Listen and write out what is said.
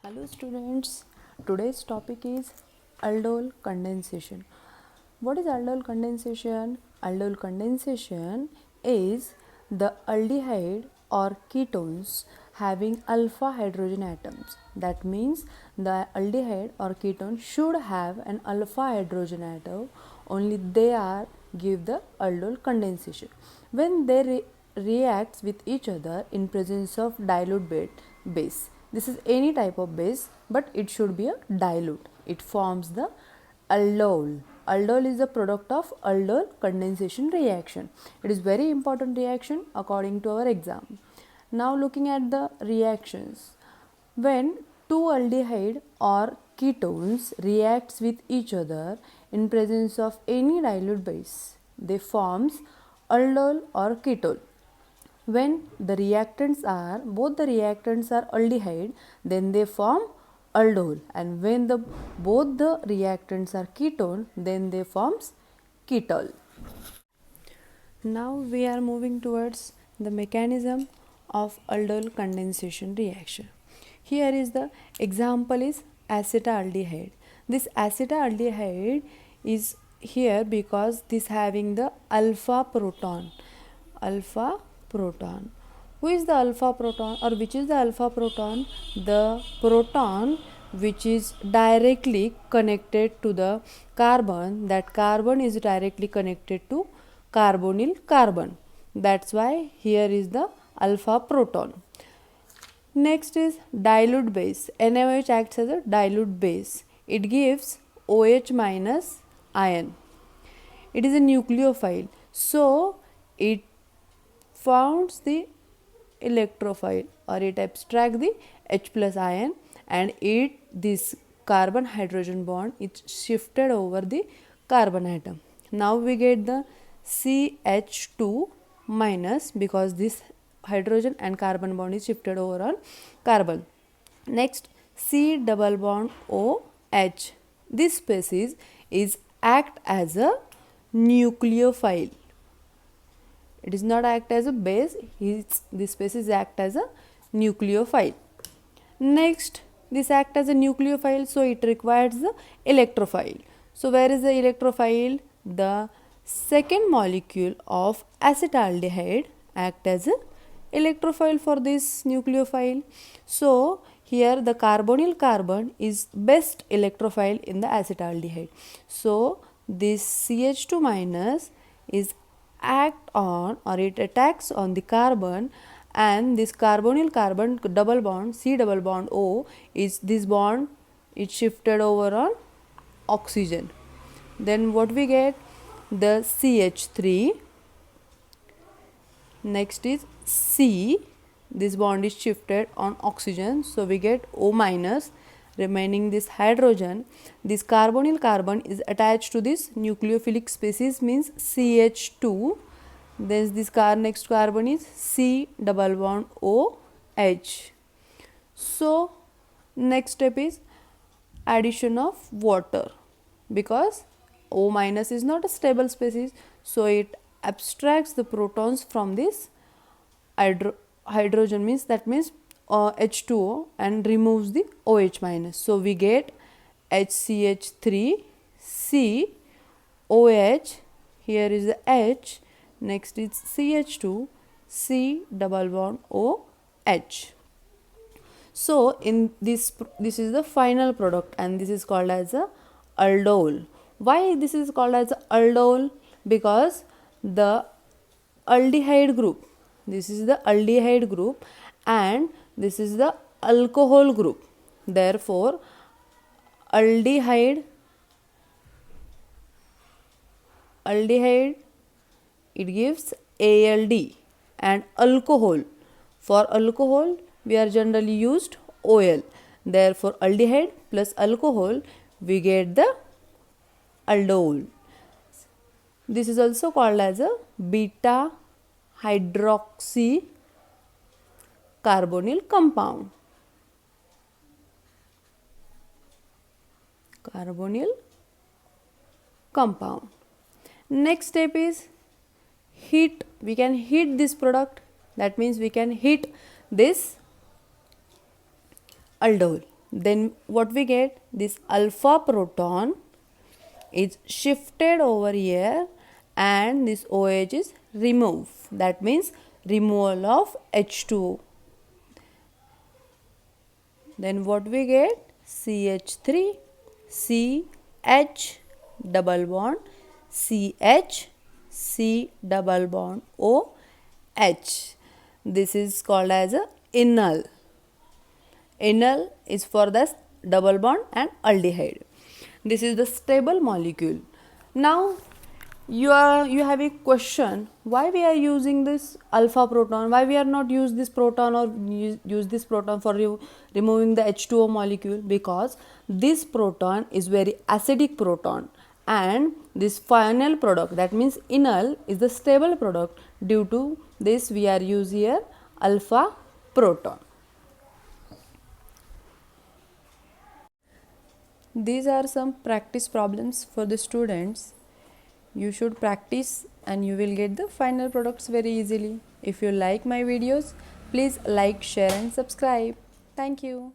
Hello students, today's topic is aldol condensation. What is aldol condensation? Aldol condensation is the aldehyde or ketones having alpha hydrogen atoms. That means the aldehyde or ketone should have an alpha hydrogen atom, only they are give the aldol condensation. When they reacts with each other in presence of dilute base. This is any type of base, but it should be a dilute. It forms the aldol. Aldol is the product of aldol condensation reaction. It is very important reaction according to our exam. Now looking at the reactions. When two aldehyde or ketones reacts with each other in presence of any dilute base, they forms aldol or ketone. When both the reactants are aldehyde, then they form aldol, and when both the reactants are ketone, then they forms ketol. Now we are moving towards the mechanism of aldol condensation reaction. Here is the example is acetaldehyde. This acetaldehyde is here because this having the alpha proton. Who is the alpha proton, or which is the alpha proton? The proton which is directly connected to the carbon. That carbon is directly connected to carbonyl carbon. That's why here is the alpha proton. Next is dilute base. NaOH acts as a dilute base. It gives OH minus ion. It is a nucleophile, so it founds the electrophile, or it abstracts the H plus ion, and this carbon hydrogen bond is shifted over the carbon atom. Now we get the CH2 minus, because this hydrogen and carbon bond is shifted over on carbon. Next, C double bond OH. This species is act as a nucleophile. It is not act as a base. This species act as a nucleophile. Next, this act as a nucleophile, so it requires the electrophile. So where is the electrophile? The second molecule of acetaldehyde act as a electrophile for this nucleophile. So here the carbonyl carbon is best electrophile in the acetaldehyde. So this CH2 minus is act on, or it attacks on the carbon, and this carbonyl carbon double bond C double bond O is this bond is shifted over on oxygen. Then what we get? The CH3. Next is C. This bond is shifted on oxygen, so we get O minus. Remaining this hydrogen, this carbonyl carbon is attached to this nucleophilic species, means CH2. Then this next carbon is C double bond OH. So next step is addition of water, because O minus is not a stable species, so it abstracts the protons from this hydrogen, means that means H2O, and removes the OH minus. So we get HCH3 C OH. Here is the H. Next is CH2 C double bond OH. So in this is the final product, and this is called as a aldol. Why this is called as a aldol? Because the aldehyde group, this is the aldehyde group, and this is the alcohol group. Therefore aldehyde it gives ALD, and alcohol, for alcohol we are generally used OL. Therefore aldehyde plus alcohol we get the aldol. This is also called as a beta hydroxy carbonyl compound. Next step is heat. We can heat this product. That means we can heat this aldol. then what we get, this alpha proton is shifted over here and this OH is removed. That means removal of H2O. Then what we get, CH3, CH double bond, CH, C double bond, OH. This is called as a enol. Enol is for the double bond and aldehyde. This is the stable molecule. Now you have a question, why we are using this alpha proton, why we are not use this proton or use this proton for removing the H2O molecule? Because this proton is very acidic proton and this final product, that means enol, is the stable product. Due to this we are use here alpha proton. These are some practice problems for the students. You should practice and you will get the final products very easily. If you like my videos, please like, share and subscribe. Thank you.